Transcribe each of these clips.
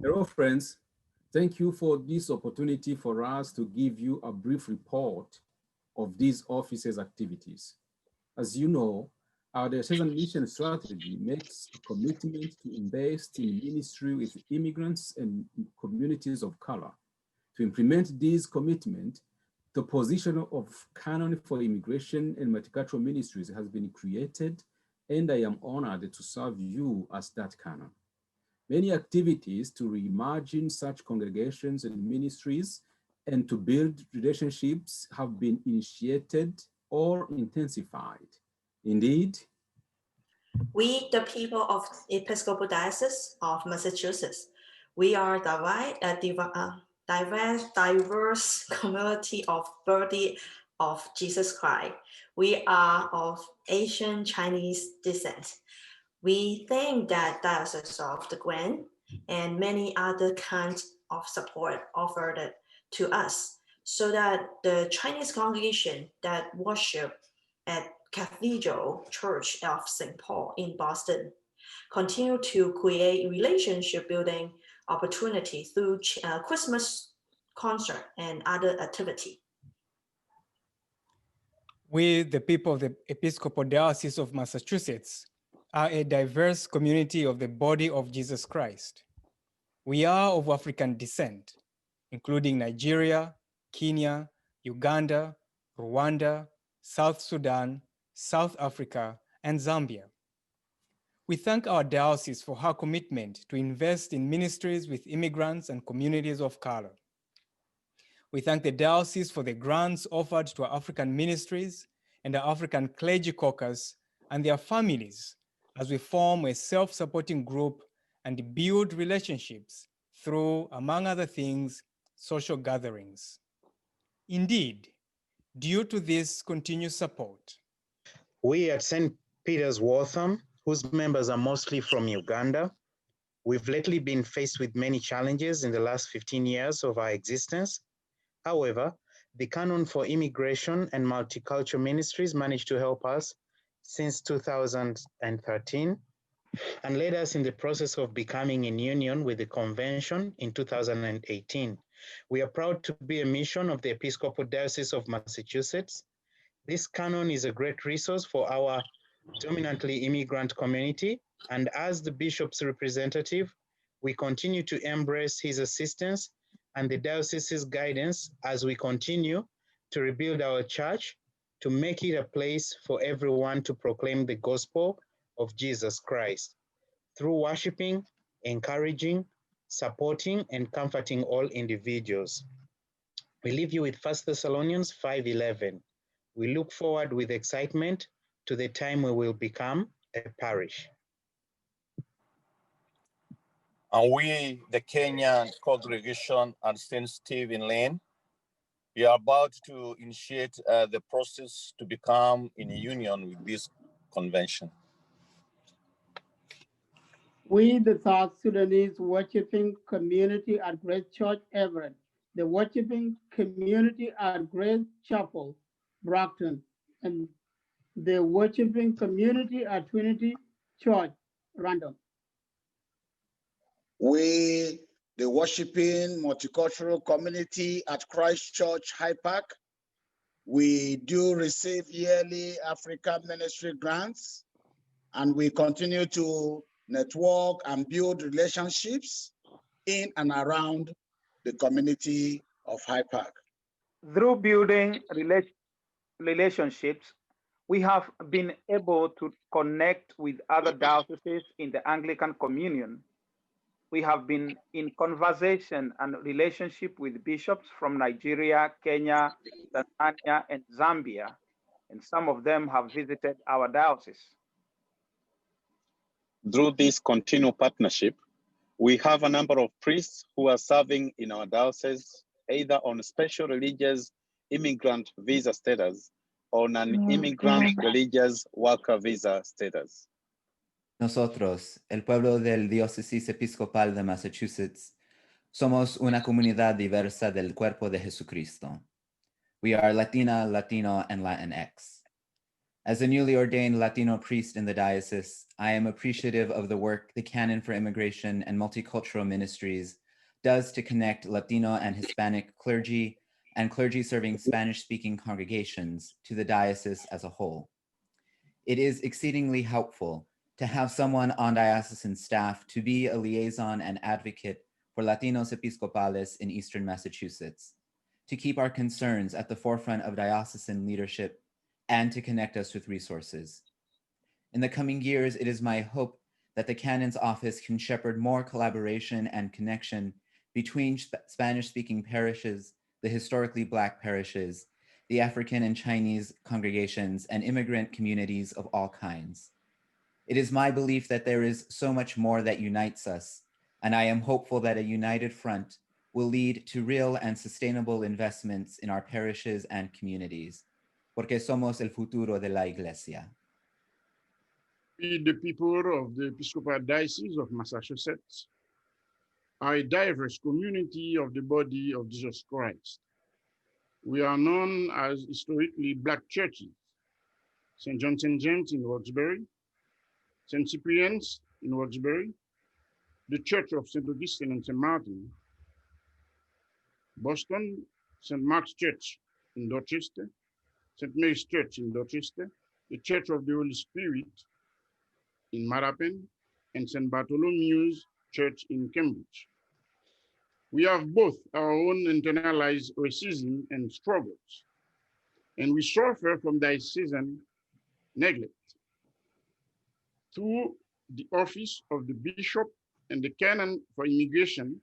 Hello, friends. Thank you for this opportunity for us to give you a brief report of these offices' activities. As you know, our diocesan mission strategy makes a commitment to invest in ministry with immigrants and communities of color. To implement this commitment, the position of Canon for Immigration and Multicultural Ministries has been created, and I am honored to serve you as that canon. Many activities to reimagine such congregations and ministries and to build relationships have been initiated or intensified. Indeed, we, the people of Episcopal Diocese of Massachusetts, we are diverse community of body of Jesus Christ. We are of Asian Chinese descent. We think that Diocese of the Grand and many other kinds of support offered to us so that the Chinese congregation that worship at Cathedral Church of St. Paul in Boston continue to create relationship building opportunity through Christmas concert and other activity. We, the people of the Episcopal Diocese of Massachusetts, are a diverse community of the body of Jesus Christ. We are of African descent, including Nigeria, Kenya, Uganda, Rwanda, South Sudan, South Africa, and Zambia. We thank our diocese for her commitment to invest in ministries with immigrants and communities of color. We thank the diocese for the grants offered to our African ministries and the African Clergy Caucus and their families as we form a self-supporting group and build relationships through, among other things, social gatherings. Indeed, due to this continued support, we at St. Peter's Waltham, whose members are mostly from Uganda, we've lately been faced with many challenges in the last 15 years of our existence. However, the Canon for Immigration and Multicultural Ministries managed to help us since 2013 and led us in the process of becoming in union with the convention in 2018. We are proud to be a mission of the Episcopal Diocese of Massachusetts. This canon is a great resource for our dominantly immigrant community, and as the bishop's representative, we continue to embrace his assistance and the diocese's guidance as we continue to rebuild our church to make it a place for everyone to proclaim the gospel of Jesus Christ through worshiping, encouraging, supporting, and comforting all individuals. We leave you with 1 Thessalonians 5:11. We look forward with excitement to the time we will become a parish. And we, the Kenyan congregation at St. Stephen Lane, we are about to initiate the process to become in union with this convention. We, the South Sudanese worshiping community at Grace Church Everett, the worshiping community at Grace Chapel, Brockton, and the worshiping community at Trinity Church, Random. We, the worshiping multicultural community at Christ Church, High Park, we do receive yearly Africa ministry grants, and we continue to network and build relationships in and around the community of High Park. Through building relationships, we have been able to connect with other dioceses in the Anglican Communion. We have been in conversation and relationship with bishops from Nigeria, Kenya, Tanzania, and Zambia, and some of them have visited our diocese. Through this continued partnership, we have a number of priests who are serving in our diocese, either on special religious immigrant visa status or an immigrant religious worker visa status. Nosotros, el pueblo del Diócesis Episcopal de Massachusetts, somos una comunidad diversa del cuerpo de Jesucristo. We are Latina, Latino, and Latinx. As a newly ordained Latino priest in the diocese, I am appreciative of the work the Canon for Immigration and Multicultural Ministries does to connect Latino and Hispanic clergy and clergy serving Spanish-speaking congregations to the diocese as a whole. It is exceedingly helpful to have someone on diocesan staff to be a liaison and advocate for Latinos Episcopales in Eastern Massachusetts, to keep our concerns at the forefront of diocesan leadership and to connect us with resources. In the coming years, it is my hope that the Canon's office can shepherd more collaboration and connection between Spanish-speaking parishes, the historically Black parishes, the African and Chinese congregations, and immigrant communities of all kinds. It is my belief that there is so much more that unites us, and I am hopeful that a united front will lead to real and sustainable investments in our parishes and communities, porque somos el futuro de la Iglesia. We, the people of the Episcopal Diocese of Massachusetts, are a diverse community of the body of Jesus Christ. We are known as historically Black churches: St. John St. James in Roxbury, St. Cyprian's in Roxbury, the Church of St. Augustine and St. Martin, Boston, St. Mark's Church in Dorchester, St. Mary's Church in Dorchester, the Church of the Holy Spirit in Mattapan, and St. Bartholomew's Church in Cambridge. We have both our own internalized racism and struggles, and we suffer from diocesan neglect. Through the office of the Bishop and the Canon for Immigration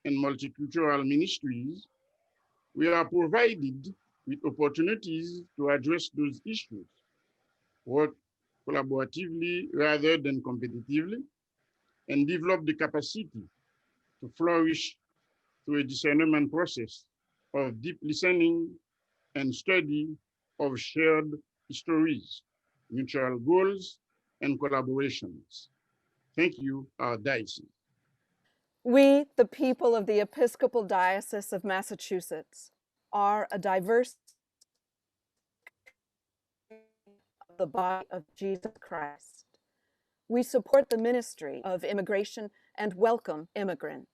and Multicultural Ministries, we are provided with opportunities to address those issues, work collaboratively rather than competitively, and develop the capacity to flourish through a discernment process of deep listening and study of shared histories, mutual goals, and collaborations. Thank you, our diocese. We, the people of the Episcopal Diocese of Massachusetts, are a diverse of the body of Jesus Christ. We support the ministry of immigration and welcome immigrants.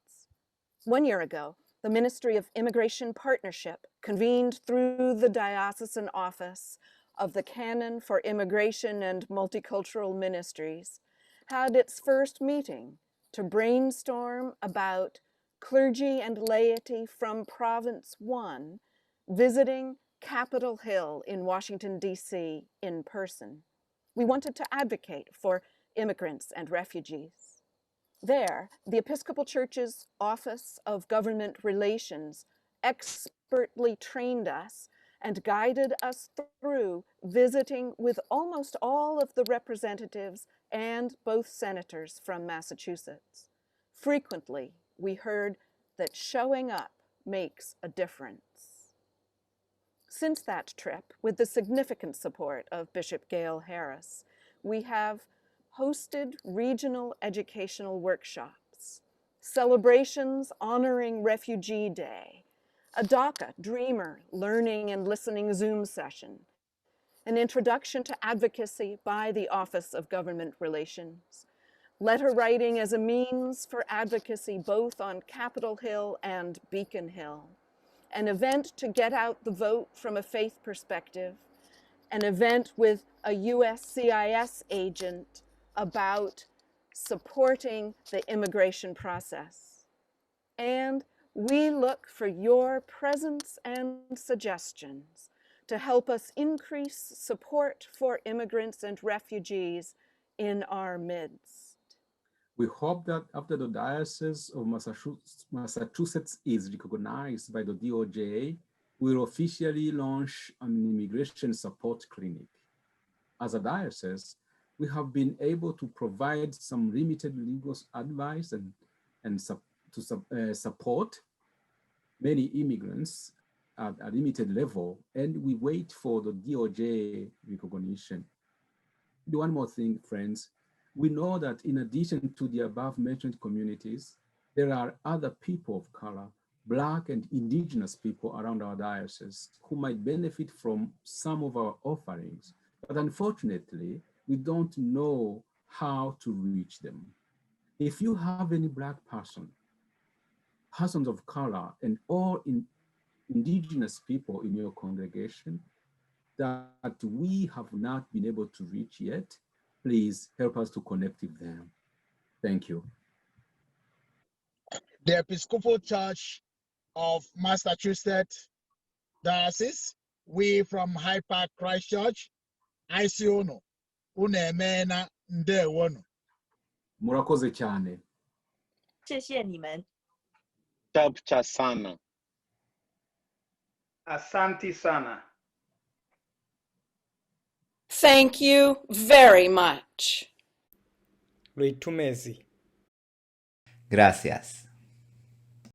1 year ago, the Ministry of Immigration Partnership convened through the Diocesan Office of the Canon for Immigration and Multicultural Ministries had its first meeting to brainstorm about clergy and laity from Province 1 visiting Capitol Hill in Washington, D.C. in person. We wanted to advocate for immigrants and refugees. There, the Episcopal Church's Office of Government Relations expertly trained us and guided us through visiting with almost all of the representatives and both senators from Massachusetts. Frequently, we heard that showing up makes a difference. Since that trip, with the significant support of Bishop Gail Harris, we have hosted regional educational workshops, celebrations honoring Refugee Day, a DACA Dreamer Learning and Listening Zoom session, an introduction to advocacy by the Office of Government Relations, letter writing as a means for advocacy both on Capitol Hill and Beacon Hill, an event to get out the vote from a faith perspective, an event with a USCIS agent about supporting the immigration process. And we look for your presence and suggestions to help us increase support for immigrants and refugees in our midst. We hope that after the Diocese of Massachusetts is recognized by the DOJ, we'll officially launch an immigration support clinic. As a diocese, we have been able to provide some limited legal advice and support many immigrants at a limited level, and we wait for the DOJ recognition. One more thing, friends. We know that in addition to the above mentioned communities, there are other people of color, Black and Indigenous people around our diocese who might benefit from some of our offerings but unfortunately, we don't know how to reach them. If you have any Black persons of color, and all indigenous people in your congregation that we have not been able to reach yet, please help us to connect with them. Thank you. The Episcopal Church of Massachusetts Diocese, we from Hyde Park Christchurch, ICONO, unemena ndewonu. Murakoze cyane. 谢谢你们。 Chapcha sana. Asante sana. Thank you very much. Luitumezi. Gracias.